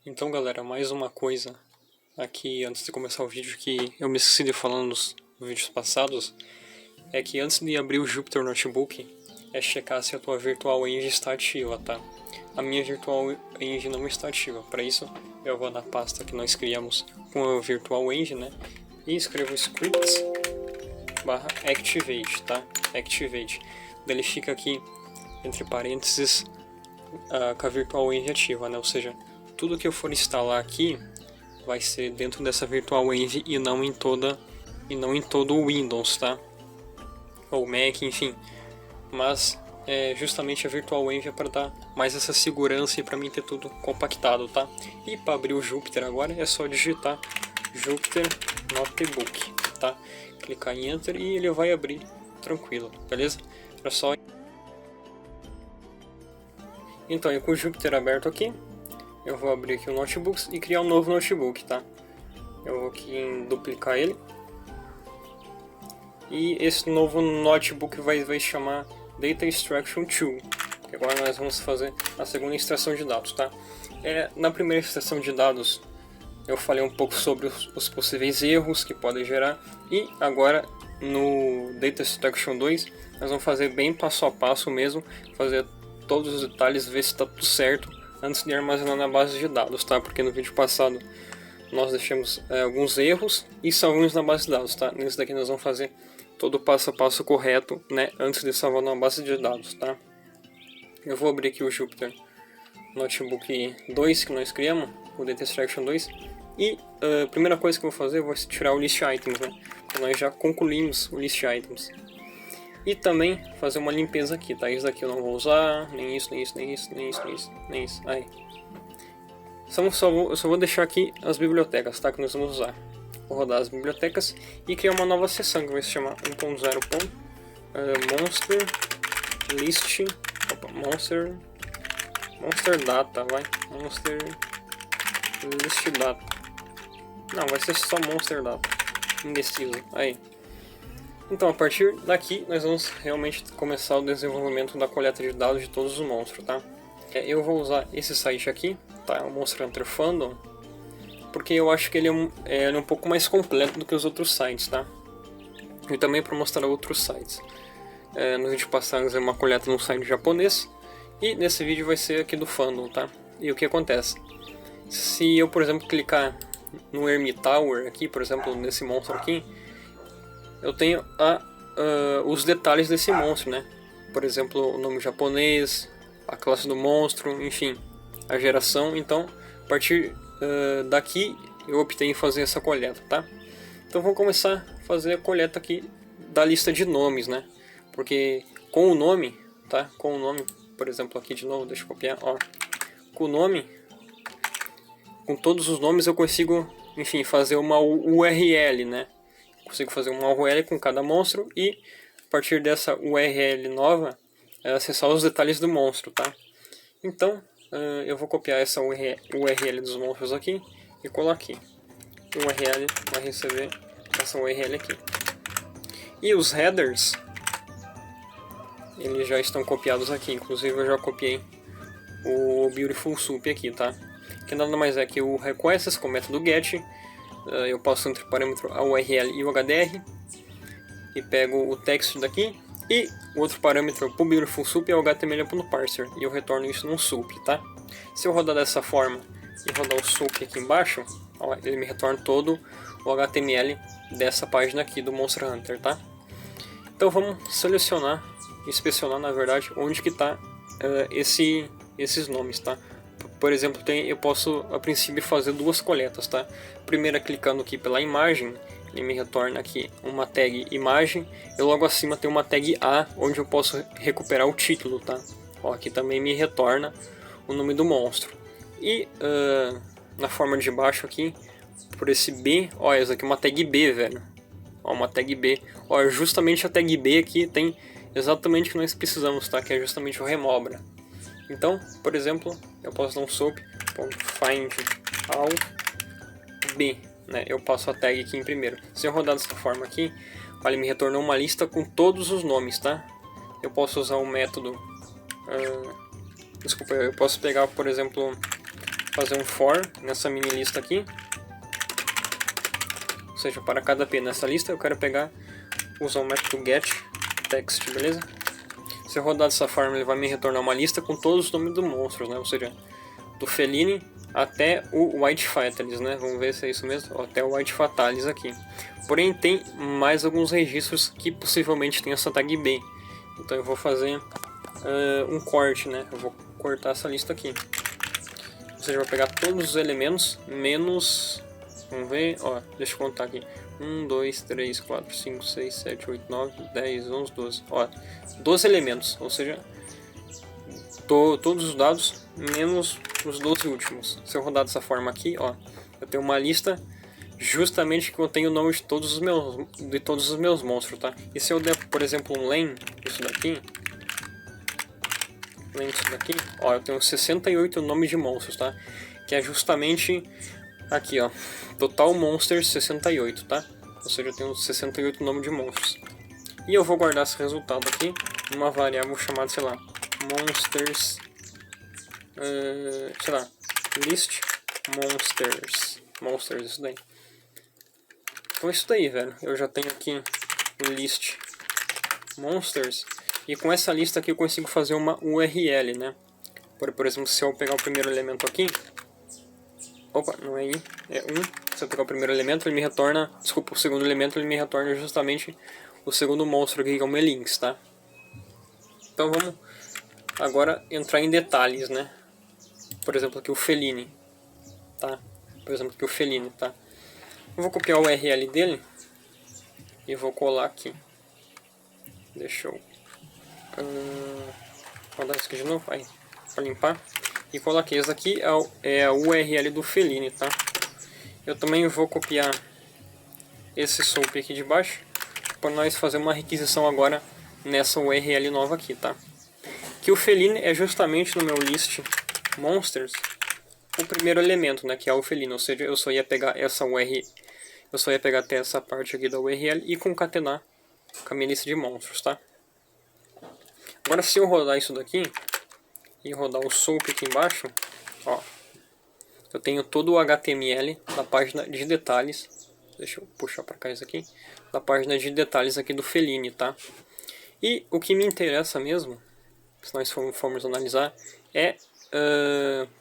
Então galera, mais uma coisa aqui antes de começar o vídeo que eu me esqueci de falar nos vídeos passados, é que antes de abrir o Jupyter Notebook, é checar se a tua Virtual Engine está ativa, tá? A minha Virtual Engine não está ativa, para isso eu vou na pasta que nós criamos com a Virtual Engine, né? E escrevo scripts /activate, tá? Activate. Daí ele fica aqui entre parênteses com a Virtual Engine ativa, né? Ou seja, tudo que eu for instalar aqui vai ser dentro dessa Virtual Engine e não em todo o Windows, tá? Ou Mac, enfim. Mas justamente a Virtual Engine é para dar mais essa segurança e para mim ter tudo compactado, tá? E para abrir o Jupyter agora é só digitar Jupyter Notebook, tá? Clicar em Enter e ele vai abrir tranquilo, beleza? É só. Então, com o Jupyter aberto aqui, eu vou abrir aqui o notebook e criar um novo notebook, tá? Eu vou aqui em duplicar ele. E esse novo notebook vai chamar Data Extraction 2. Que agora nós vamos fazer a segunda extração de dados, tá? Na primeira extração de dados, eu falei um pouco sobre os possíveis erros que podem gerar. E agora, no Data Extraction 2, nós vamos fazer bem passo a passo mesmo. Fazer todos os detalhes, ver se está tudo certo antes de armazenar na base de dados, tá? Porque no vídeo passado nós deixamos alguns erros e salvamos na base de dados, tá? Nesse daqui nós vamos fazer todo o passo a passo correto, né? Antes de salvar na base de dados, tá? Eu vou abrir aqui o Jupyter Notebook 2 que nós criamos, o Data Extraction 2. E a primeira coisa que eu vou fazer, eu vou tirar o List Items, né? Nós já concluímos o List Items. E também fazer uma limpeza aqui, tá? Isso daqui eu não vou usar, nem isso, nem isso, nem isso, nem isso, nem isso, nem isso. Aí. Eu só vou deixar aqui as bibliotecas, tá? Que nós vamos usar. Vou rodar as bibliotecas e criar uma nova seção que vai se chamar 1.0. Monster List. Opa, Monster Data, vai. Monster List Data. Não, vai ser só Monster Data. Indeciso. Aí. Então, a partir daqui, nós vamos realmente começar o desenvolvimento da coleta de dados de todos os monstros, tá? Eu vou usar esse site aqui, tá? O Monster Hunter Fandom, porque eu acho que ele é um pouco mais completo do que os outros sites, tá? E também para mostrar outros sites. No vídeo passado, é uma coleta num site japonês, e nesse vídeo vai ser aqui do Fandom, tá? E o que acontece? Se eu, por exemplo, clicar no Hermit Tower aqui, por exemplo, nesse monstro aqui, eu tenho os detalhes desse monstro, né? Por exemplo, o nome japonês, a classe do monstro, enfim, a geração. Então, a partir daqui, eu optei em fazer essa coleta, tá? Então, vamos começar a fazer a coleta aqui da lista de nomes, né? Porque com o nome, tá? Com o nome, por exemplo, aqui de novo, deixa eu copiar, ó. Com o nome, com todos os nomes eu consigo, enfim, fazer uma URL, né? Consigo fazer uma URL com cada monstro e a partir dessa URL nova acessar os detalhes do monstro, tá? Então eu vou copiar essa URL dos monstros aqui e colar aqui. URL vai receber essa URL aqui. E os headers, eles já estão copiados aqui, inclusive eu já copiei o Beautiful Soup aqui, tá? Que nada mais é que o requests com o método get. Eu passo entre o parâmetro a URL e o HDR e pego o texto daqui e o outro parâmetro para o Beautiful Soup é o HTML.parser e eu retorno isso num soup, tá? Se eu rodar dessa forma e rodar o soup aqui embaixo, ó, ele me retorna todo o HTML dessa página aqui do Monster Hunter, tá? Então vamos selecionar, inspecionar na verdade onde que está esses nomes, tá? Por exemplo, eu posso a princípio fazer duas coletas, tá? Primeira, clicando aqui pela imagem, ele me retorna aqui uma tag imagem e logo acima tem uma tag A, onde eu posso recuperar o título, tá? Ó, aqui também me retorna o nome do monstro. E na forma de baixo aqui, por esse B, ó, essa aqui é uma tag B, velho. Ó, uma tag B. Ó, justamente a tag B aqui tem exatamente o que nós precisamos, tá? Que é justamente o remobra. Então, por exemplo, eu posso dar um soap.find all B, né? Eu passo a tag aqui em primeiro. Se eu rodar dessa forma aqui, ele me retornou uma lista com todos os nomes, tá? Eu posso usar o método... desculpa, eu posso pegar, por exemplo, fazer um for nessa mini lista aqui. Ou seja, para cada P nessa lista eu quero pegar, usar o método getText, beleza? Se eu rodar dessa forma, ele vai me retornar uma lista com todos os nomes dos monstros, né? Ou seja, do Feline até o White Fatalis, né? Vamos ver se é isso mesmo. Ó, até o White Fatalis aqui. Porém, tem mais alguns registros que possivelmente tem essa tag B. Então eu vou fazer um corte, né? Eu vou cortar essa lista aqui. Ou seja, eu vou pegar todos os elementos, menos... Vamos ver, ó, deixa eu contar aqui. 1, 2, 3, 4, 5, 6, 7, 8, 9, 10, 11, 12. Ó, 12 elementos, ou seja, todos os dados menos os 12 últimos. Se eu rodar dessa forma aqui, ó, eu tenho uma lista justamente que contém o nome de todos os meus monstros, tá? E se eu der, por exemplo, um len disso daqui, ó, eu tenho 68 nomes de monstros, tá? Que é justamente aqui, ó, Total Monsters 68, tá? Ou seja, eu tenho 68 nomes de monstros. E eu vou guardar esse resultado aqui numa variável chamada, sei lá, Monsters, sei lá, List Monsters, isso daí. Então é isso daí, velho. Eu já tenho aqui o List Monsters. E com essa lista aqui eu consigo fazer uma URL, né? Por exemplo, se eu pegar o primeiro elemento aqui... Opa, não é I, é 1. Se eu pegar o primeiro elemento, ele me retorna... Desculpa, o segundo elemento, ele me retorna justamente o segundo monstro aqui, que é o Melinx, tá? Então vamos agora entrar em detalhes, né? Por exemplo, aqui o Feline, tá? Por exemplo, aqui o Feline, tá? Eu vou copiar o URL dele e vou colar aqui. Deixa eu... rodar isso aqui de novo, aí, para limpar. E colar aqui, esse aqui é a URL do Feline, tá? Eu também vou copiar esse soap aqui de baixo, para nós fazer uma requisição agora nessa URL nova aqui, tá? Que o Feline é justamente no meu list monsters o primeiro elemento, né, que é o Feline, ou seja, eu só ia pegar essa URL, eu só ia pegar até essa parte aqui da URL e concatenar com a minha lista de monstros, tá? Agora se eu rodar isso daqui e rodar o soap aqui embaixo, ó, eu tenho todo o HTML da página de detalhes. Deixa eu puxar para cá isso aqui, da página de detalhes aqui do Feline, tá? E o que me interessa mesmo, se nós formos analisar, é,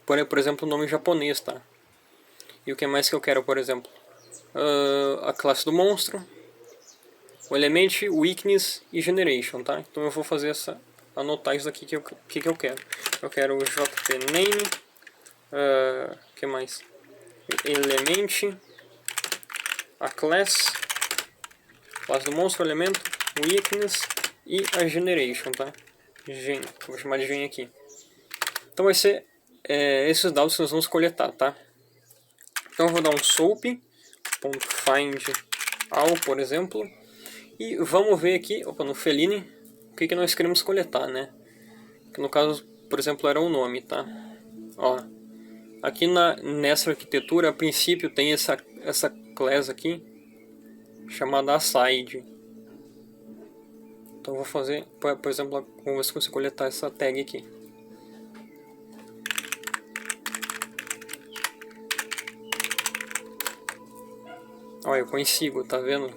por exemplo, o nome japonês, tá? E o que mais que eu quero, por exemplo? A classe do monstro, o element, weakness e generation, tá? Então eu vou fazer anotar isso aqui que eu quero. Eu quero o jpname, que mais? Element, a classe do monstro, elemento, weakness e a generation, tá? Gen, vou chamar de gen aqui. Então vai ser esses dados que nós vamos coletar, tá? Então eu vou dar um soap.find all, por exemplo, e vamos ver aqui, opa, no Feline, o que nós queremos coletar, né? Que no caso, por exemplo, era um nome, tá? Ó, aqui nessa arquitetura, a princípio tem essa classe aqui chamada aside. Então eu vou fazer, por exemplo, vamos ver se eu consigo coletar essa tag aqui. Olha, eu consigo, tá vendo?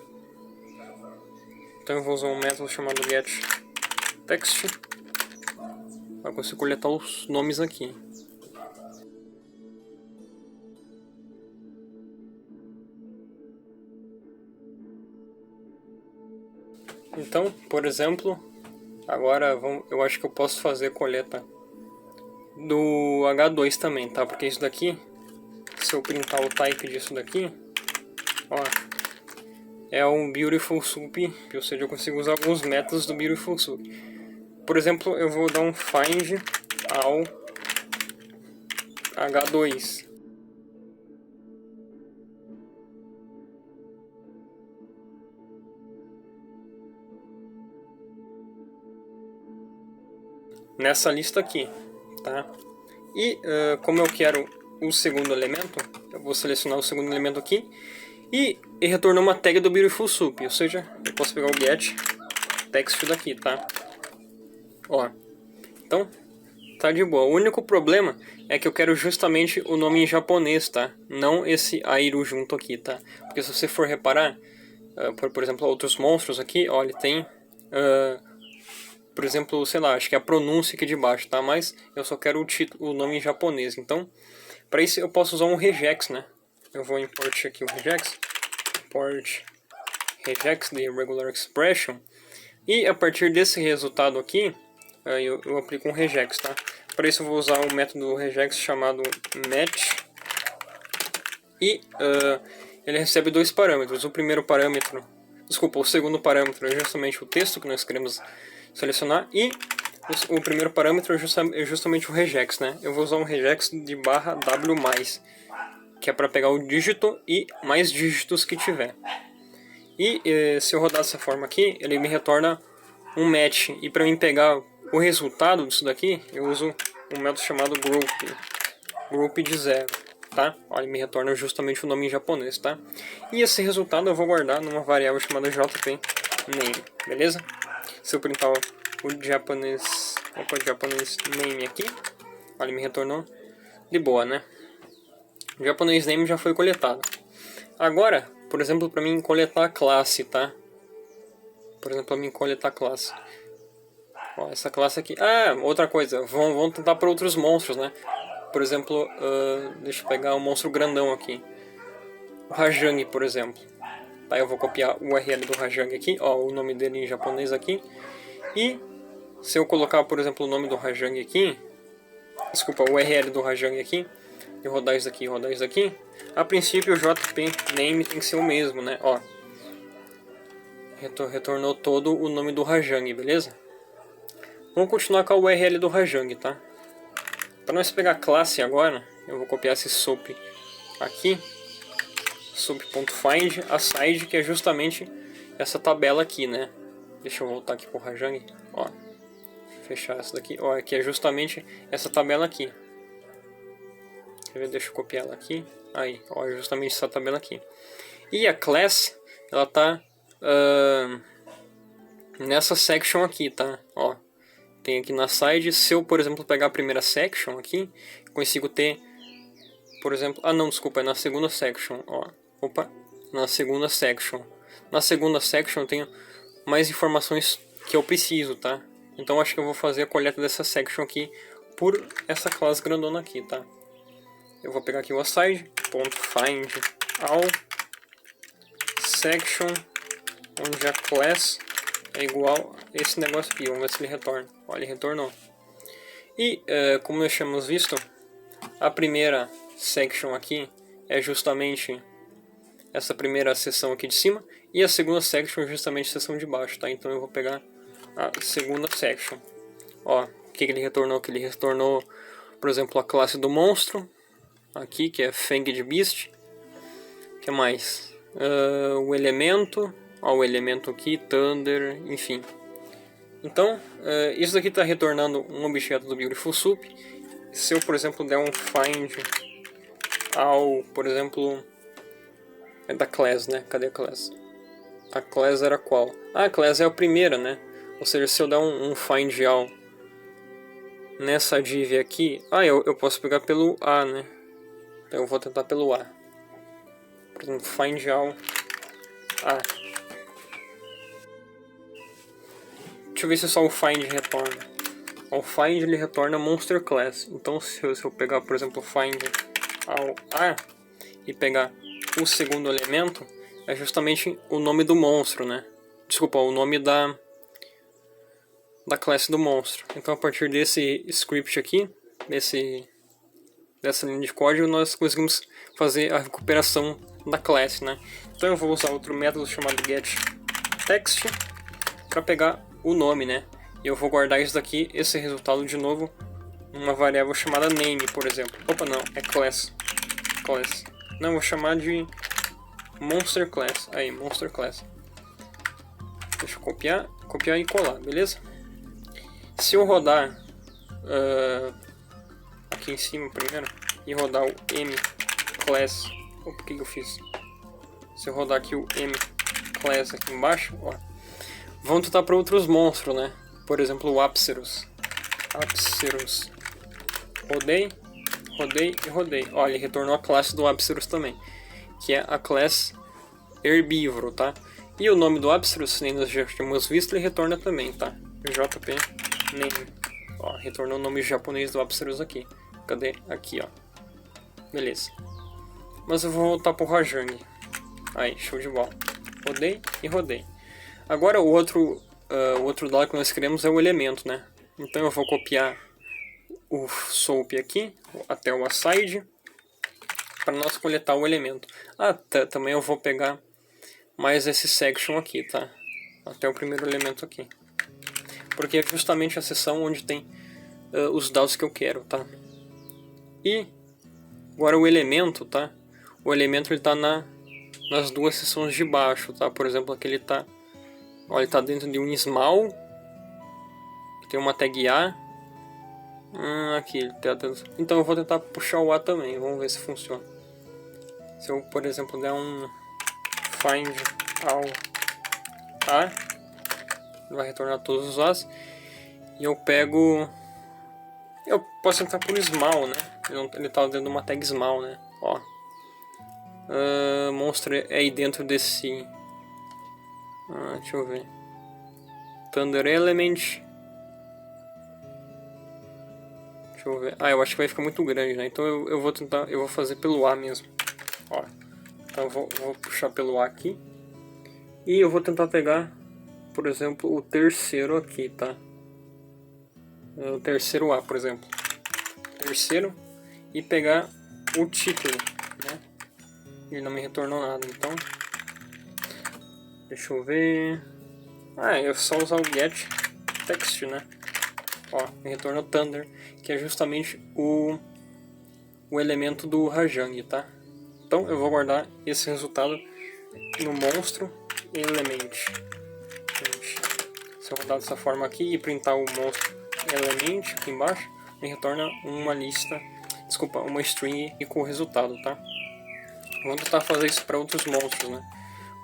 Então eu vou usar um método chamado getText para conseguir coletar os nomes aqui. Então, por exemplo, agora eu acho que eu posso fazer coleta do H2 também, tá? Porque isso daqui, se eu printar o type disso daqui, ó, é um Beautiful Soup, ou seja, eu consigo usar alguns métodos do Beautiful Soup. Por exemplo, eu vou dar um find ao H2. Nessa lista aqui, tá? E como eu quero o segundo elemento, eu vou selecionar o segundo elemento aqui e retornar uma tag do Beautiful Soup, ou seja, eu posso pegar o getText daqui, tá? Ó, então tá de boa. O único problema é que eu quero justamente o nome em japonês, tá? Não esse Airu junto aqui, tá? Porque se você for reparar, por exemplo, outros monstros aqui, ó, ele tem, por exemplo, sei lá, acho que é a pronúncia aqui de baixo, tá? Mas eu só quero o nome em japonês. Então, para isso eu posso usar um regex, né? Eu vou import aqui o regex. Import regex de regular expression. E a partir desse resultado aqui, eu aplico um regex, tá? Para isso eu vou usar o método regex chamado match. E ele recebe dois parâmetros. O primeiro parâmetro, desculpa, o segundo parâmetro é justamente o texto que nós queremos selecionar. E o primeiro parâmetro é justamente o regex, né? Eu vou usar um regex de barra w+, que é para pegar o dígito e mais dígitos que tiver. E se eu rodar dessa forma aqui, ele me retorna um match. E para mim pegar o resultado disso daqui, eu uso um método chamado group de 0, tá? Ó, ele me retorna justamente o nome em japonês, tá? E esse resultado eu vou guardar numa variável chamada jp_name, beleza? Se eu printar o Japanese name aqui, ó, ele me retornou de boa, né? O Japanese name já foi coletado. Agora, por exemplo, para mim coletar a classe, tá? Por exemplo, para mim coletar a classe. Ó, essa classe aqui. Ah, outra coisa. Vamos tentar para outros monstros, né? Por exemplo, deixa eu pegar um monstro grandão aqui. O Rajang, por exemplo. Tá, eu vou copiar o URL do Rajang aqui. Ó, o nome dele em japonês aqui. E se eu colocar, por exemplo, o nome do Rajang aqui. Desculpa, o URL do Rajang aqui. E rodar isso aqui, rodar isso aqui. A princípio o JP name tem que ser o mesmo, né? Ó. Retornou todo o nome do Rajang, beleza? Vamos continuar com a URL do Rajang, tá? Para nós pegar a classe agora, eu vou copiar esse soap aqui. Soap.find aside, que é justamente essa tabela aqui, né? Deixa eu voltar aqui pro Rajang. Ó. Fechar essa daqui. Ó, aqui é justamente essa tabela aqui. Deixa eu copiar ela aqui. Aí, ó, justamente essa tabela aqui. E a class, ela tá nessa section aqui, tá? Ó, tem aqui na side. Se eu, por exemplo, pegar a primeira section aqui, consigo ter, por exemplo, ah não, desculpa, é na segunda section, ó. Opa, na segunda section. Na segunda section eu tenho mais informações que eu preciso, tá? Então acho que eu vou fazer a coleta dessa section aqui por essa classe grandona aqui, tá? Eu vou pegar aqui o aside.find all section onde a class é igual a esse negócio aqui. Vamos ver se ele retorna. Olha, ele retornou. E como nós tínhamos visto, a primeira section aqui é justamente essa primeira seção aqui de cima. E a segunda section é justamente a seção de baixo, tá? Então eu vou pegar a segunda section. Ó, o que ele retornou? Que ele retornou, por exemplo, a classe do monstro. Aqui, que é Fanged Beast. O que mais? O elemento. Ó, o elemento aqui, Thunder, enfim. Então, isso aqui está retornando um objeto do Beautiful Soup. Se eu, por exemplo, der um find ao, por exemplo, é da class, né? Cadê a class? A class era qual? Ah, a class é a primeira, né? Ou seja, se eu der um find all nessa div aqui, eu posso pegar pelo A, né? Então eu vou tentar pelo A. Por exemplo, find all A. Deixa eu ver se só o find retorna. O find ele retorna monster class. Então se eu pegar, por exemplo, find all A e pegar o segundo elemento, é justamente o nome do monstro, né? Desculpa, o nome da classe do monstro. Então a partir desse script aqui, dessa linha de código, nós conseguimos fazer a recuperação da classe, né? Então eu vou usar outro método chamado getText para pegar o nome, né? E eu vou guardar isso daqui, esse resultado de novo, numa variável chamada name, por exemplo. Opa, não, é class. Não, vou chamar de monster class. Aí, monster class. Deixa eu copiar e colar, beleza? Se eu rodar aqui em cima primeiro e rodar o mClass, o que eu fiz? Se eu rodar aqui o mClass aqui embaixo, ó, vamos tentar para outros monstros, né? Por exemplo, o Apserus. Rodei, rodei e rodei. Olha, ele retornou a classe do Apserus também, que é a classe herbívoro, tá? E o nome do Apserus, nem nós já tínhamos visto, ele retorna também, tá? JP name. Ó, retornou o nome japonês do Apserus aqui. Cadê? Aqui, ó. Beleza. Mas eu vou voltar pro Rajang. Aí, show de bola. Rodei e rodei. Agora o outro dado que nós queremos é o elemento, né? Então eu vou copiar o soap aqui, até o aside, para nós coletar o elemento. Também eu vou pegar mais esse section aqui, tá? Até o primeiro elemento aqui. Porque é justamente a seção onde tem os dados que eu quero, tá? E agora o elemento, tá? O elemento ele tá nas duas seções de baixo, tá? Por exemplo, aqui ele tá, ó, ele tá dentro de um small, tem uma tag A. Aqui ele tá dentro. Então eu vou tentar puxar o A também, vamos ver se funciona. Se eu, por exemplo, der um find all A, vai retornar todos os A's. E eu pego, eu posso entrar por small, né? Ele tá dentro de uma tag small, né? Ó, monstro é aí dentro desse, deixa eu ver, Thunder Element. Deixa eu ver. Eu acho que vai ficar muito grande, né? Então eu vou tentar, eu vou fazer pelo A mesmo. Ó, então eu vou puxar pelo A aqui. E eu vou tentar pegar, por exemplo, o terceiro aqui, tá? O terceiro A, por exemplo. Terceiro. E pegar o título, né? Ele não me retornou nada, então... Deixa eu ver... é só usar o get text, né? Ó, me retornou Thunder, que é justamente o elemento do Rajang, tá? Então eu vou guardar esse resultado no monstro element. Se eu rodar dessa forma aqui e printar o monstro element aqui embaixo, me retorna uma lista, desculpa, uma string e com o resultado, tá? Vamos tentar fazer isso para outros monstros, né?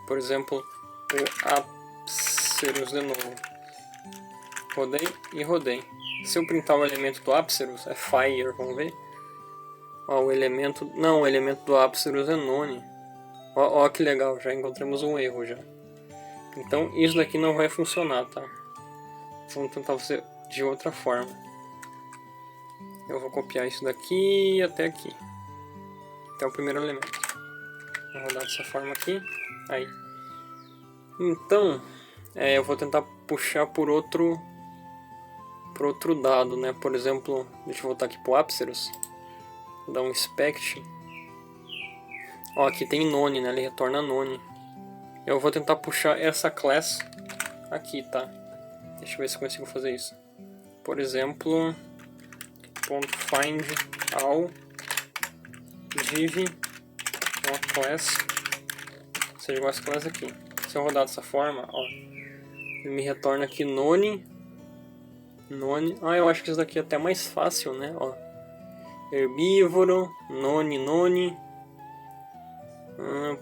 Por exemplo, o Apserus de novo. Rodei e rodei. Se eu printar o elemento do Apserus, é Fire, vamos ver. Ó, o elemento do Apserus é None. Ó que legal, já encontramos um erro já. Então isso daqui não vai funcionar, tá? Vamos tentar fazer de outra forma. Eu vou copiar isso daqui até aqui. Até o primeiro elemento. Vou rodar dessa forma aqui. Aí. Então, eu vou tentar puxar por outro dado, né? Por exemplo, deixa eu voltar aqui pro Apserus. Vou dar um inspect. Ó, aqui tem None, né? Ele retorna None. Eu vou tentar puxar essa class aqui, tá? Deixa eu ver se eu consigo fazer isso. Por exemplo, .find all div uma class, seja igual a essa class aqui. Se eu rodar dessa forma, ó, ele me retorna aqui None. Eu acho que isso daqui é até mais fácil, né? Ó, herbívoro, None.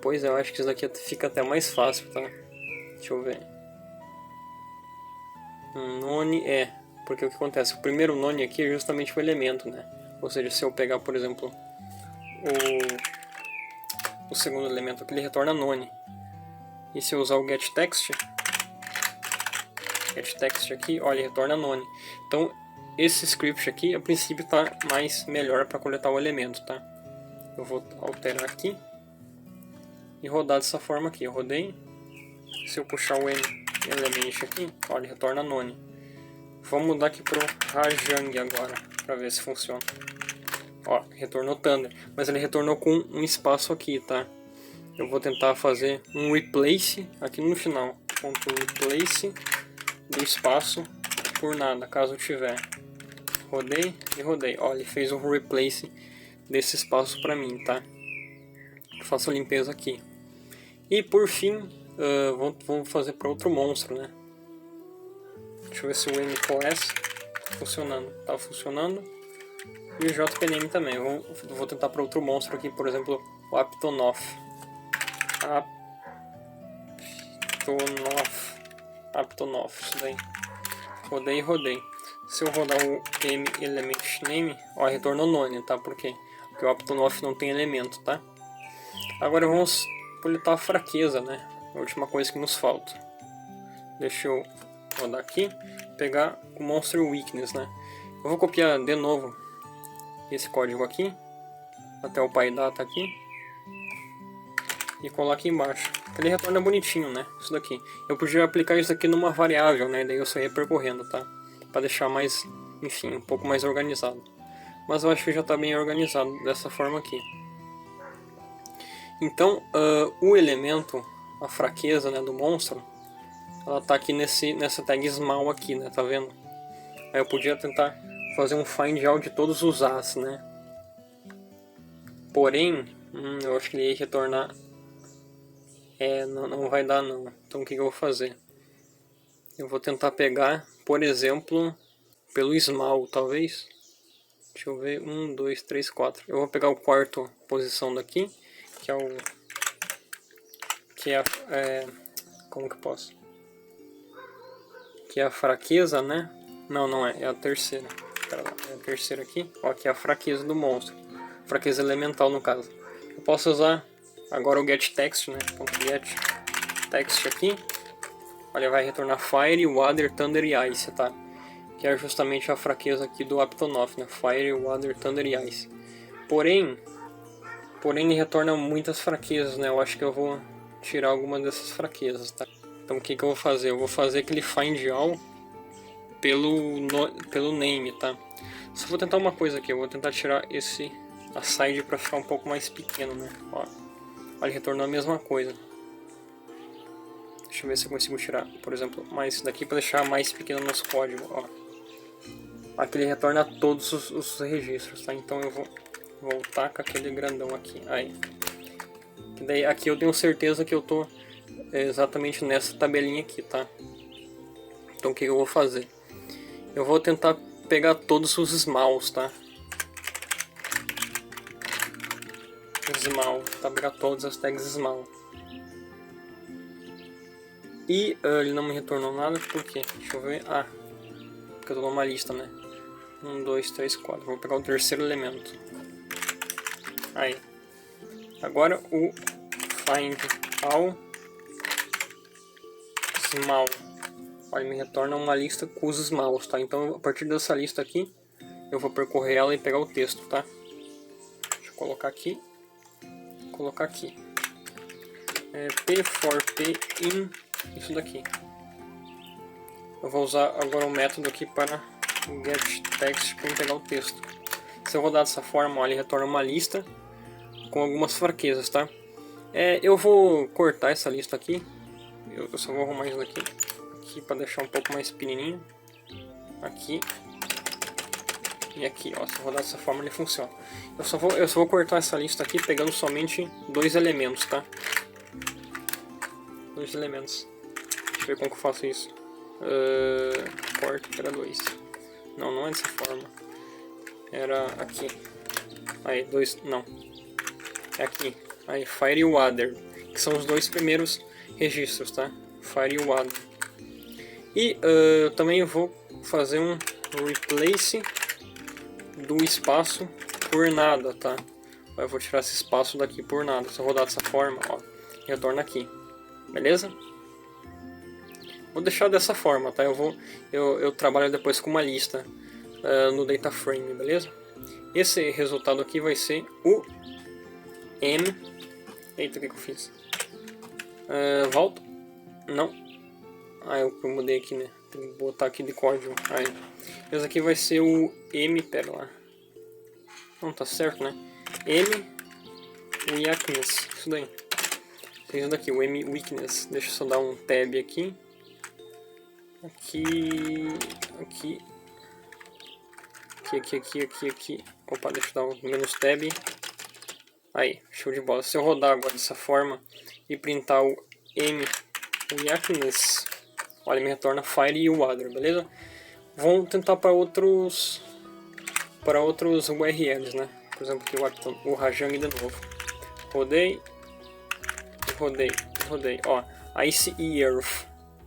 Pois é, eu acho que isso daqui fica até mais fácil, tá? Deixa eu ver. None porque o que acontece? O primeiro None aqui é justamente o elemento, né? Ou seja, se eu pegar, por exemplo, o segundo elemento aqui, ele retorna None. E se eu usar o getText aqui, olha, ele retorna None. Então, esse script aqui, a princípio, está melhor para coletar o elemento, tá? Eu vou alterar aqui e rodar dessa forma aqui. Eu rodei. Se eu puxar o element aqui, olha, ele retorna None. Vamos mudar aqui para o Rajang agora, para ver se funciona. Ó, retornou Thunder, mas ele retornou com um espaço aqui, tá? Eu vou tentar fazer um replace aqui no final. .replace do espaço por nada, caso eu tiver. Rodei e rodei. Ó, ele fez um replace desse espaço para mim, tá? Faço a limpeza aqui. E por fim, vamos fazer para outro monstro, né? Deixa eu ver se o mClass está funcionando. Tá funcionando. E o JPName também. Vou tentar para outro monstro aqui, por exemplo, o Aptonoth. Aptonoth, isso daí. Rodei e rodei. Se eu rodar o mElement get name, ó, retornou none, tá? Por quê? Porque o Aptonoff não tem elemento, tá? Agora vamos coletar a fraqueza, né? A última coisa que nos falta. Deixa eu rodar aqui, pegar o Monster Weakness, né? Eu vou copiar de novo esse código aqui, até o PyData aqui, e colar aqui embaixo. Ele retorna bonitinho, né? Isso daqui. Eu podia aplicar isso aqui numa variável, né? Daí eu só ia percorrendo, tá? Para deixar mais, enfim, um pouco mais organizado. Mas eu acho que já está bem organizado dessa forma aqui. Então, o elemento, a fraqueza, né, do monstro, ela está aqui nessa tag small aqui, né? Tá vendo? Aí eu podia tentar fazer um find all de todos os as, né? Porém, eu acho que ele ia retornar... não vai dar não. Então o que eu vou fazer? Eu vou tentar pegar, por exemplo, pelo small, talvez. Deixa eu ver, 1, 2, 3, 4. Eu vou pegar o quarto posição daqui, que é o... como que eu posso? Que é a fraqueza, né? Não é a terceira. Pera lá, é a terceira aqui. Ó, aqui é a fraqueza do monstro. Fraqueza elemental, no caso. Eu posso usar agora o getText, né? .get text aqui. Olha, vai retornar Fire, Water, Thunder e Ice, tá? Que é justamente a fraqueza aqui do Aptonoff, né? Fire, Water, Thunder e Ice. Porém ele retorna muitas fraquezas, né? Eu acho que eu vou tirar alguma dessas fraquezas, tá? Então o que eu vou fazer? Eu vou fazer aquele find all pelo name, tá? Só vou tentar uma coisa aqui, eu vou tentar tirar esse aside para ficar um pouco mais pequeno, né? Ó, ele retornou a mesma coisa. Deixa eu ver se eu consigo tirar, por exemplo, mais isso daqui para deixar mais pequeno nos códigos, ó. Aqui ele retorna todos os registros, tá? Então eu vou voltar com aquele grandão aqui, aí. Que daí aqui eu tenho certeza que eu tô exatamente nessa tabelinha aqui, tá? Então o que eu vou fazer? Eu vou tentar pegar todos os smalls, tá? Small, tá? Pegar todas as tags small. E ele não me retornou nada, por quê? Deixa eu ver. Porque eu tô numa lista, né? 1, 2, 3, 4. Vou pegar o terceiro elemento. Aí. Agora o find all small. Olha, me retorna uma lista com os smalls, tá? Então a partir dessa lista aqui, eu vou percorrer ela e pegar o texto, tá? Deixa eu colocar aqui. Colocar aqui. P for P in isso daqui. Eu vou usar agora um método aqui para getText para pegar o texto. Se eu rodar dessa forma, olha, ele retorna uma lista com algumas fraquezas, tá? Eu vou cortar essa lista aqui. Eu só vou arrumar isso daqui para deixar um pouco mais pequenininho. Aqui e aqui, ó. Se eu rodar dessa forma, ele funciona. Eu só vou cortar essa lista aqui pegando somente 2 elementos, tá? 2 elementos. Deixa eu ver como que eu faço isso. Corta para 2. Não é dessa forma. Era aqui. Aí, 2. Não. É aqui. Aí, Fire e Water. Que são os 2 primeiros registros, tá? Fire e Water. E eu também vou fazer um replace do espaço por nada, tá? Eu vou tirar esse espaço daqui por nada. Se eu rodar dessa forma, ó, retorna aqui. Beleza? Vou deixar dessa forma, tá? Eu trabalho depois com uma lista no data frame, beleza? Esse resultado aqui vai ser o M. Eita, o que eu fiz? Volta. Não. Eu mudei aqui, né? Tem que botar aqui de código. Aí. Esse aqui vai ser o M. Pera lá. Não, tá certo, né? M. Weakness. Isso daí. Tem isso daqui, o M Weakness. Deixa eu só dar um tab aqui. Aqui. Opa, deixa eu dar um menos tab. Aí, show de bola. Se eu rodar agora dessa forma e printar o M Weakness, olha, me retorna Fire e Water, beleza? Vamos tentar para outros URLs, né? Por exemplo, aqui o Rajang de novo. Rodei. Ó, Ice e Earth,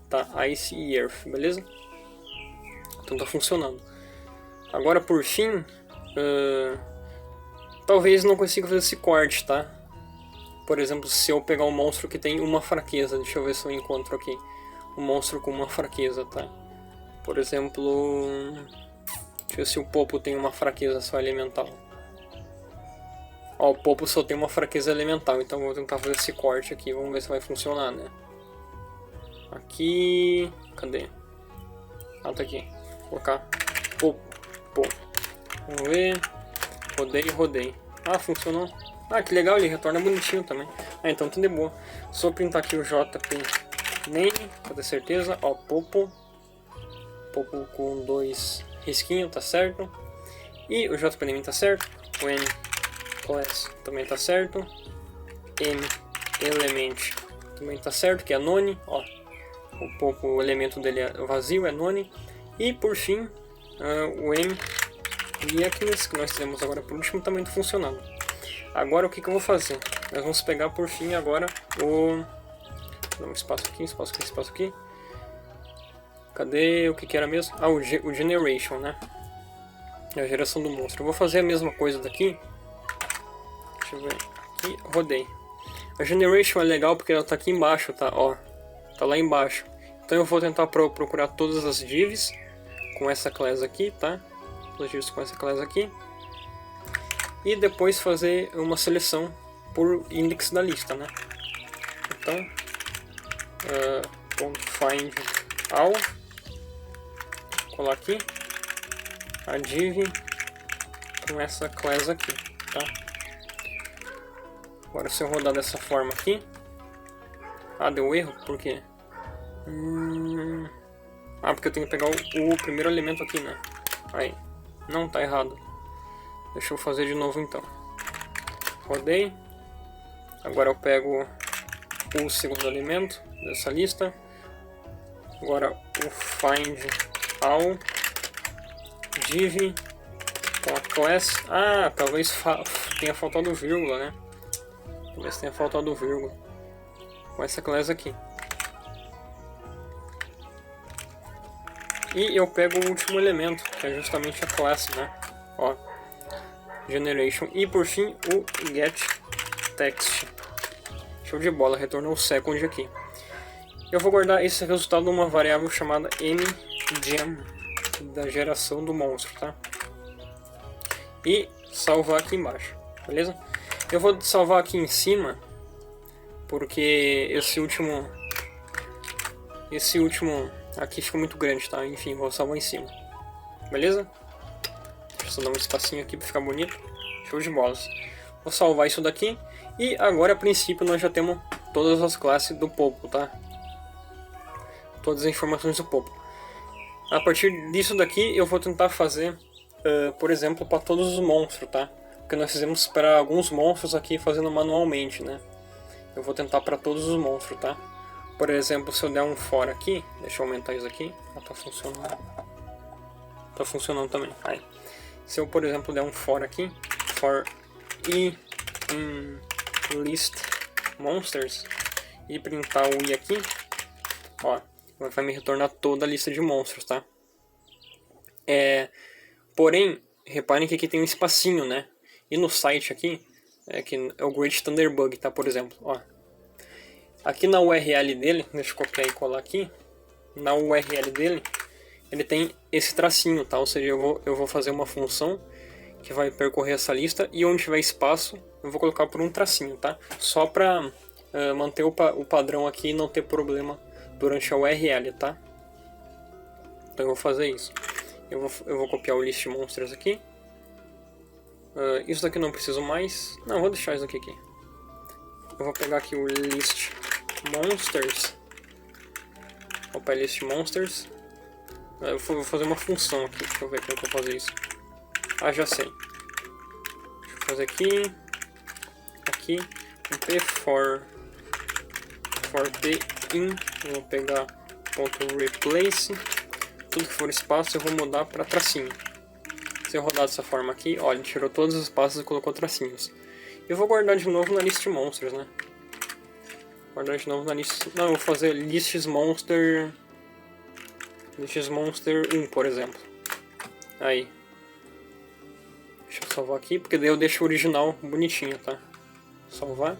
tá? Ice e Earth, beleza? Então tá funcionando. Agora, por fim, talvez não consiga fazer esse corte, tá? Por exemplo, se eu pegar um monstro que tem uma fraqueza, deixa eu ver se eu encontro aqui um monstro com uma fraqueza, tá? Por exemplo, deixa eu ver se o Popo tem uma fraqueza só elemental. Ó, o Popo só tem uma fraqueza elemental, então eu vou tentar fazer esse corte aqui, vamos ver se vai funcionar, né? Aqui... cadê? Ah, tá aqui. Vou colocar Popo. Vamos ver. Rodei. Ah, funcionou. Ah, que legal, ele retorna bonitinho também. Ah, então tudo é boa. Só printar aqui o JP Name, pra ter certeza. Ó, Popo com 2 risquinhos, tá certo. E o JP Name tá certo. O N Class também tá certo. M Element também tá certo, que é None. Ó, o elemento dele é vazio, é None. E por fim, o M Likeness, que nós temos agora por último, também tá funcionando. Agora o que eu vou fazer? Nós vamos pegar por fim agora o... Dá um espaço aqui. Cadê o que era mesmo? Ah, o Generation, né? É a geração do monstro. Eu vou fazer a mesma coisa daqui. Deixa eu ver. Aqui, rodei. A Generation é legal porque ela tá aqui embaixo, tá? Ó, tá lá embaixo. Então eu vou tentar procurar todas as divs com essa class aqui, tá? Todas as divs com essa class aqui. E depois fazer uma seleção por index da lista, né? Então, .find all, colar aqui a div com essa class aqui, tá? Agora se eu rodar dessa forma aqui, deu erro, por quê? Porque eu tenho que pegar o primeiro elemento aqui, né? Aí, não, tá errado. Deixa eu fazer de novo então. Rodei. Agora eu pego o segundo elemento dessa lista. Agora o find all div com a class. Talvez tenha faltado vírgula, né? Talvez tenha faltado vírgula com essa class aqui. E eu pego o último elemento, que é justamente a class, né? Ó, Generation. E por fim o getText. Show de bola, retornou o second aqui. Eu vou guardar esse resultado numa variável chamada mgem, da geração do monstro, tá? E salvar aqui embaixo, beleza? Eu vou salvar aqui em cima, porque esse último aqui fica muito grande, tá? Enfim, vou salvar em cima, beleza? Deixa eu só dar um espacinho aqui para ficar bonito. Show de bolas. Vou salvar isso daqui. E agora, a princípio, nós já temos todas as classes do Popo, tá? Todas as informações do Popo. A partir disso daqui, eu vou tentar fazer, por exemplo, para todos os monstros, tá? Porque nós fizemos para alguns monstros aqui fazendo manualmente, né? Eu vou tentar para todos os monstros, tá? Por exemplo, se eu der um for aqui, deixa eu aumentar isso aqui. Tá funcionando. Tá funcionando também. Aí. Se eu, por exemplo, der um for aqui, for i in list monsters, e printar o i aqui, ó, vai me retornar toda a lista de monstros, tá? Porém, reparem que aqui tem um espacinho, né? E no site aqui, que é o Great Thunderbug, tá? Por exemplo, ó. Aqui na URL dele, deixa eu copiar e colar aqui, na URL dele, ele tem esse tracinho, tá? Ou seja, eu vou fazer uma função que vai percorrer essa lista e onde tiver espaço eu vou colocar por um tracinho, tá? Só para manter o padrão aqui e não ter problema durante a URL, tá? Então eu vou fazer isso. Eu vou copiar o list monsters aqui. Isso daqui não preciso mais. Não, vou deixar isso aqui. Eu vou pegar aqui o list monsters. Opa, list monsters. Eu vou fazer uma função aqui. Deixa eu ver como eu vou fazer isso. Já sei. Deixa eu fazer aqui. Um p for p in. Vou pegar ponto .replace. Tudo que for espaço eu vou mudar para tracinho. Se eu rodar dessa forma aqui, olha, ele tirou todos os espaços e colocou tracinhos. Eu vou guardar de novo na list monsters, né? Guardar de novo na list... Não, eu vou fazer lists monster 1, por exemplo. Aí. Deixa eu salvar aqui, porque daí eu deixo o original bonitinho, tá? Salvar.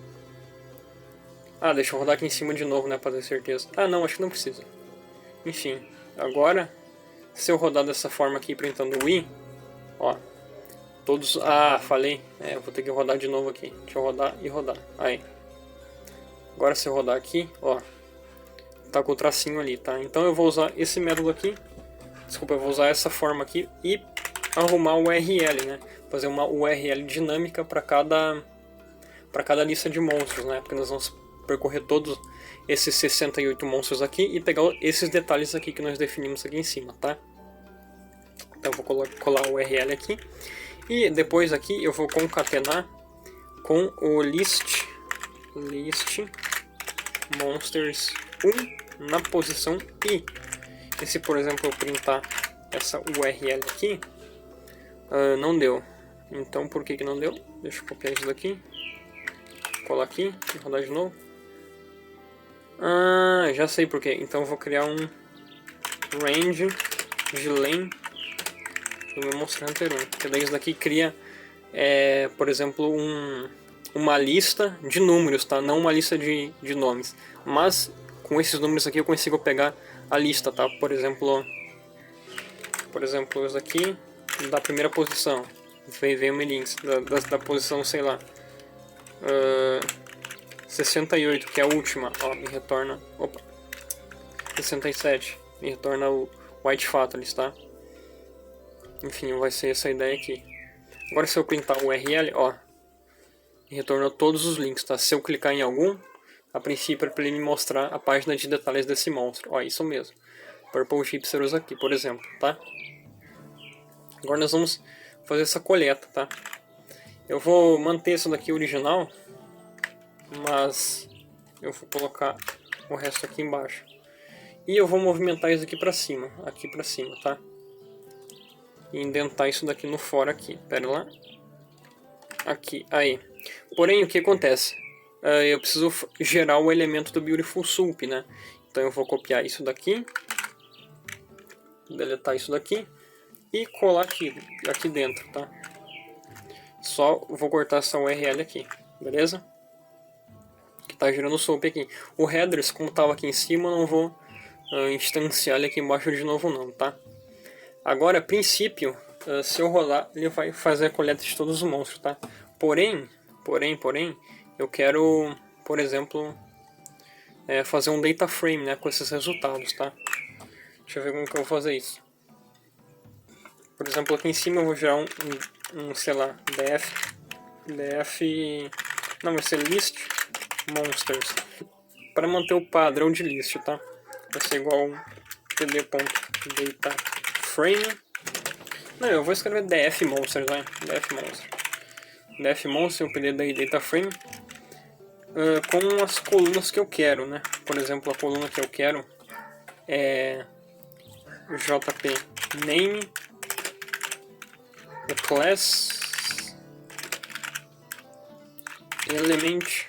Ah, deixa eu rodar aqui em cima de novo, né, pra ter certeza. Ah, não, acho que não precisa. Enfim, agora, se eu rodar dessa forma aqui, printando o i, ó, todos... Ah, falei. É, eu vou ter que rodar de novo aqui. Deixa eu rodar e rodar. Aí. Agora se eu rodar aqui, ó, tá com o tracinho ali, tá? Então eu vou usar esse método aqui. Desculpa, eu vou usar essa forma aqui e arrumar o URL, né? Fazer uma URL dinâmica para cada lista de monstros, né? Porque nós vamos percorrer todos esses 68 monstros aqui e pegar esses detalhes aqui que nós definimos aqui em cima, tá? Então eu vou colar o URL aqui e depois aqui eu vou concatenar com o list monsters 1 na posição i. E se por exemplo eu printar essa URL aqui, não deu. Então por que não deu? Deixa eu copiar isso daqui, colar aqui e rodar de novo. Ah, já sei por quê. Então eu vou criar um range de len do meu Monster Hunter 1. Que daí isso daqui cria, por exemplo, uma lista de números, tá? Não uma lista de nomes. Mas com esses números aqui eu consigo pegar a lista, tá? Por exemplo, isso aqui da primeira posição. Vem o links da posição, sei lá, 68, que é a última, ó, me retorna, opa, 67, me retorna o White Fatalis, tá? Enfim, vai ser essa ideia aqui. Agora se eu printar o URL, ó, me retornou todos os links, tá? Se eu clicar em algum, a princípio é para ele me mostrar a página de detalhes desse monstro, ó, isso mesmo. Purple Gypserus aqui, por exemplo, tá? Agora nós vamos fazer essa coleta, tá? Eu vou manter isso daqui original, mas eu vou colocar o resto aqui embaixo. E eu vou movimentar isso aqui pra cima, tá? E indentar isso daqui no fora aqui, pera lá. Aqui, aí. Porém, o que acontece? Eu preciso gerar o elemento do Beautiful Soup, né? Então eu vou copiar isso daqui, deletar isso daqui e colar aqui dentro, tá? Só vou cortar essa URL aqui, beleza? Que tá gerando o soap aqui. O headers, como tava aqui em cima, eu não vou instanciar ele aqui embaixo de novo não, tá? Agora, a princípio, se eu rolar, ele vai fazer a coleta de todos os monstros, tá? Porém, eu quero, por exemplo, fazer um data frame, né, com esses resultados, tá? Deixa eu ver como que eu vou fazer isso. Por exemplo, aqui em cima eu vou gerar sei lá, não, vai ser list monsters, para manter o padrão de list, tá? Vai ser igual pd.dataframe. Não, eu vou escrever df monsters, né? df monster, o pd da dataframe, com as colunas que eu quero, né? Por exemplo, a coluna que eu quero é jp name, the class element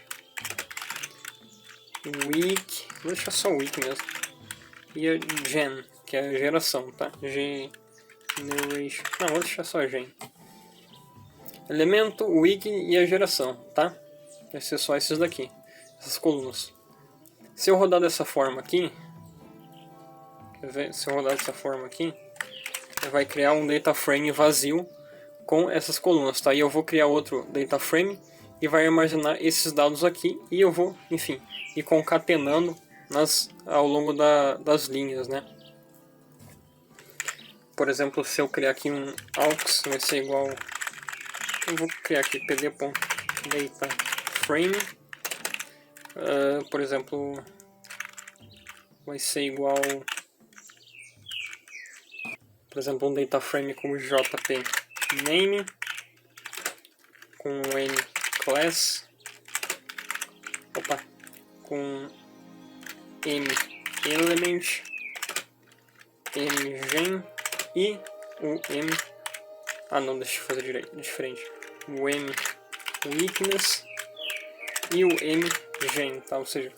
week, vou deixar só week mesmo, e a gen, que é a geração, tá? Generation, não, vou deixar só gen, elemento, week e a geração, tá? Vai ser só esses daqui, essas colunas. Se eu rodar dessa forma aqui, quer ver? Se eu rodar dessa forma aqui, vai criar um data frame vazio com essas colunas, tá? E eu vou criar outro data frame e vai armazenar esses dados aqui e eu vou, enfim, ir concatenando ao longo das linhas, né? Por exemplo, se eu criar aqui um aux, vai ser igual, eu vou criar aqui pd.dataframe, por exemplo, vai ser igual, por exemplo, um data frame com jp name, com n class, com m element, m gen e o m, não, deixa eu fazer diferente, o m weakness e o m gen, tá? Ou seja,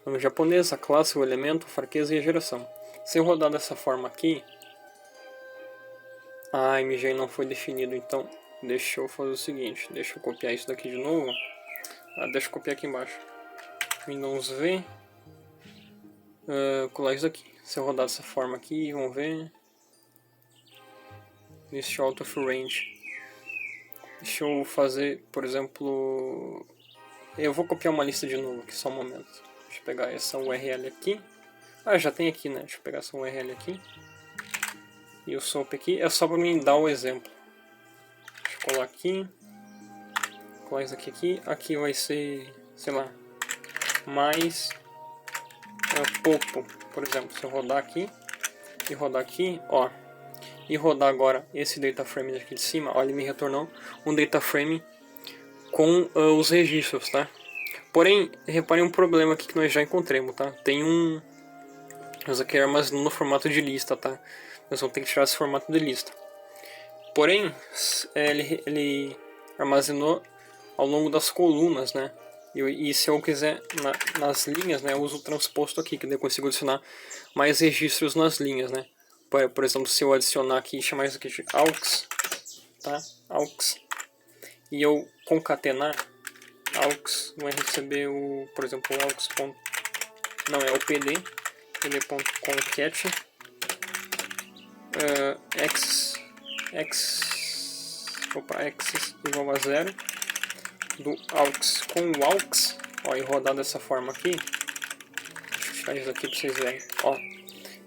o nome japonês, a classe, o elemento, a fraqueza e a geração. Se eu rodar dessa forma aqui, a MG não foi definido, então Deixa eu fazer o seguinte, deixa eu copiar isso daqui de novo. Deixa eu copiar aqui embaixo. Windows V. Colar isso daqui. Se eu rodar dessa forma aqui, vamos ver. List out of range. Deixa eu fazer, por exemplo... Eu vou copiar uma lista de novo aqui, só um momento. Deixa eu pegar essa URL aqui. Já tem aqui, né? Deixa eu pegar essa URL aqui. E o SOAP aqui. É só para mim dar o exemplo. Deixa eu colar aqui. Colar isso aqui. Aqui vai ser, sei lá, mais Popo, por exemplo. Se eu rodar aqui e rodar aqui, ó. E rodar agora esse data frame aqui de cima, ó, ele me retornou um data frame com os registros, tá? Porém, reparem um problema aqui que nós já encontramos, tá? Tem nós aqui armazenando no formato de lista, tá? Nós vamos ter que tirar esse formato de lista. Porém, ele armazenou ao longo das colunas, né? E se eu quiser nas linhas, né? Eu uso o transposto aqui, que daí eu consigo adicionar mais registros nas linhas, né? Por exemplo, se eu adicionar aqui e chamar isso aqui de aux, tá? Aux. E eu concatenar aux, vai receber o, por exemplo, o aux. Não, é o pd.concat x igual a 0 do aux com o aux, ó, e rodar dessa forma aqui. Deixa eu tirar isso aqui para vocês verem, ó.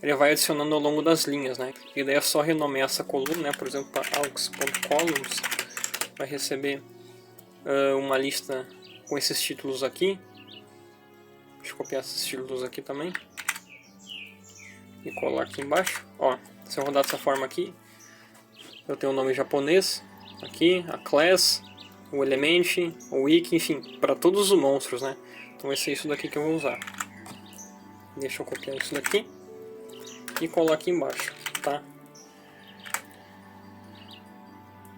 Ele vai adicionando ao longo das linhas, né? E daí é só renomear essa coluna, né? Por exemplo, para aux.columns vai receber uma lista com esses títulos aqui. Deixa eu copiar esses títulos aqui também e colar aqui embaixo. Ó, se eu rodar dessa forma aqui, eu tenho o nome japonês aqui, a class, o element, o wiki, enfim, para todos os monstros, né? Então vai ser isso daqui que eu vou usar. Deixa eu copiar isso daqui e colar aqui embaixo, tá?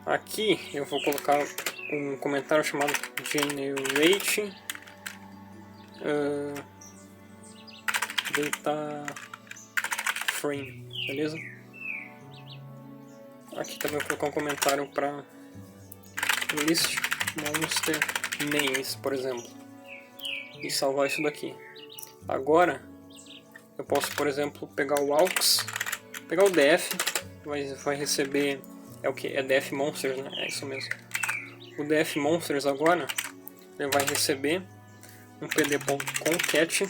Aqui eu vou colocar um comentário chamado generate data frame, beleza? Aqui também vou colocar um comentário para list monster names, por exemplo, e salvar isso daqui. Agora eu posso, por exemplo, pegar o aux, pegar o df, vai receber, é o que? É df monsters, né? É isso mesmo. O df monsters agora, ele vai receber um pd.concat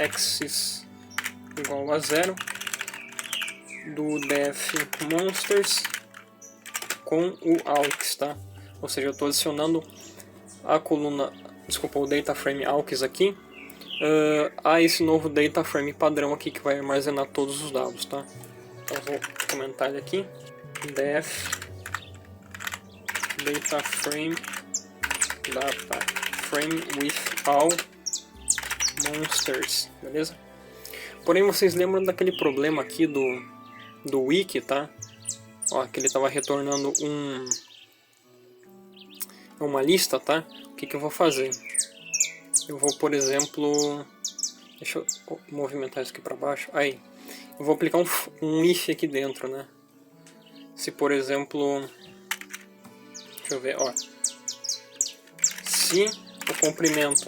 axis igual a 0 do df monsters com o aux, tá? Ou seja, eu estou adicionando a coluna, desculpa, o data frame aux aqui, a esse novo data frame padrão aqui que vai armazenar todos os dados, tá? Então vou comentar ele aqui, def data frame with all monsters, beleza? Porém, vocês lembram daquele problema aqui do wiki, tá? Ó, que ele estava retornando uma lista, tá? O que eu vou fazer? Eu vou, por exemplo, deixa eu movimentar isso aqui para baixo. Aí, eu vou aplicar um if aqui dentro, né? Se, por exemplo, deixa eu ver, ó. Se o comprimento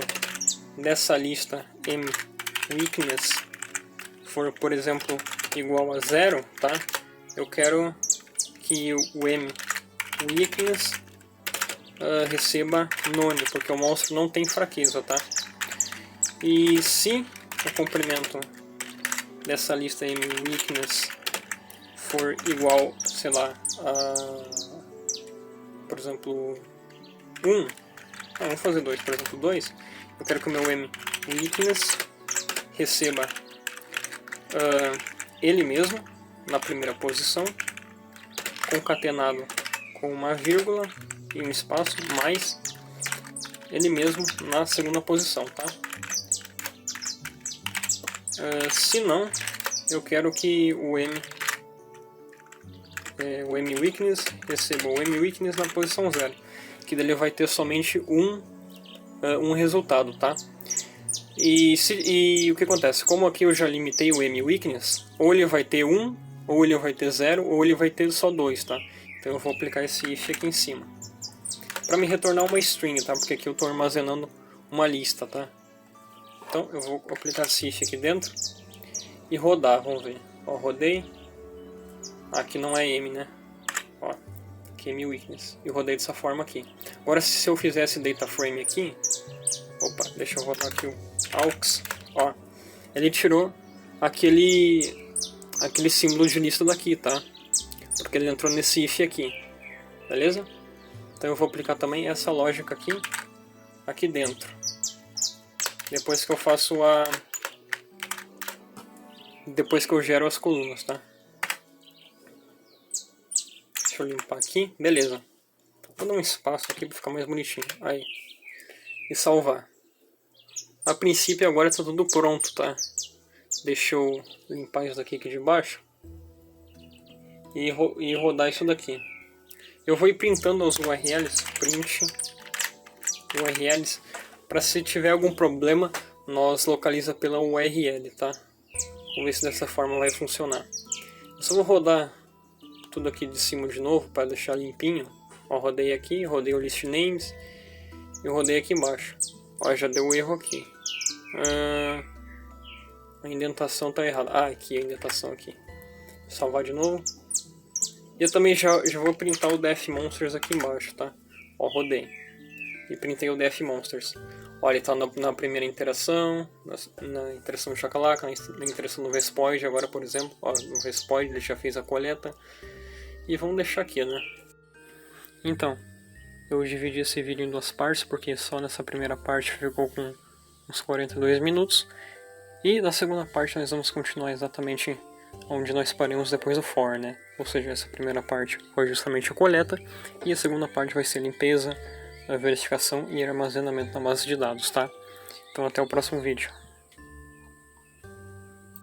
dessa lista mWeakness for, por exemplo, igual a 0, tá? Eu quero que o mWeakness receba none, porque o monstro não tem fraqueza, tá? E se o comprimento dessa lista mWeakness for igual, sei lá, a, por exemplo, 1, vamos fazer 2, por exemplo, 2, eu quero que o meu mWeakness receba ele mesmo na primeira posição, concatenado com uma vírgula e um espaço, mais ele mesmo na segunda posição, tá? Se não, eu quero que o mWeakness receba o mWeakness na posição 0, que daí ele vai ter somente um resultado, tá? E o que acontece? Como aqui eu já limitei o mWeakness, ou ele vai ter 1, ou ele vai ter 0, ou ele vai ter só 2, tá? Então eu vou aplicar esse if aqui em cima. Para me retornar uma string, tá? Porque aqui eu estou armazenando uma lista, tá? Então eu vou aplicar esse if aqui dentro e rodar, vamos ver. Ó, rodei. Aqui não é M, né? Ó, aqui é M weakness. E rodei dessa forma aqui. Agora se eu fizesse data frame aqui, opa, deixa eu rodar aqui o aux, ó, ele tirou aquele símbolo de lista daqui, tá? Porque ele entrou nesse if aqui, beleza? Então eu vou aplicar também essa lógica aqui dentro. Depois que eu faço depois que eu gero as colunas, tá? Deixa eu limpar aqui, beleza. Vou dar um espaço aqui para ficar mais bonitinho, aí. E salvar. A princípio agora está tudo pronto, tá? Deixa eu limpar isso daqui de baixo e rodar isso daqui. Eu vou ir printando os URLs, print URLs, para se tiver algum problema, nós localiza pela URL, tá? Vamos ver se dessa forma vai funcionar. Eu só vou rodar tudo aqui de cima de novo para deixar limpinho. Ó, rodei aqui, rodei o list names e rodei aqui embaixo. Ó, já deu erro aqui. A indentação tá errada. Ah, aqui a indentação aqui. Salvar de novo. E eu também já vou printar o def monsters aqui embaixo, tá? Ó, rodei. E printei o def monsters. Olha, ele tá na primeira interação, na interação do Chacalaca, na interação do Vespoid agora, por exemplo. Ó, no Vespoid ele já fez a coleta. E vamos deixar aqui, né? Então, eu dividi esse vídeo em duas partes, porque só nessa primeira parte ficou com uns 42 minutos. E na segunda parte nós vamos continuar exatamente onde nós paramos depois do for, né? Ou seja, essa primeira parte foi justamente a coleta, e a segunda parte vai ser limpeza, a verificação e armazenamento na base de dados, tá? Então até o próximo vídeo.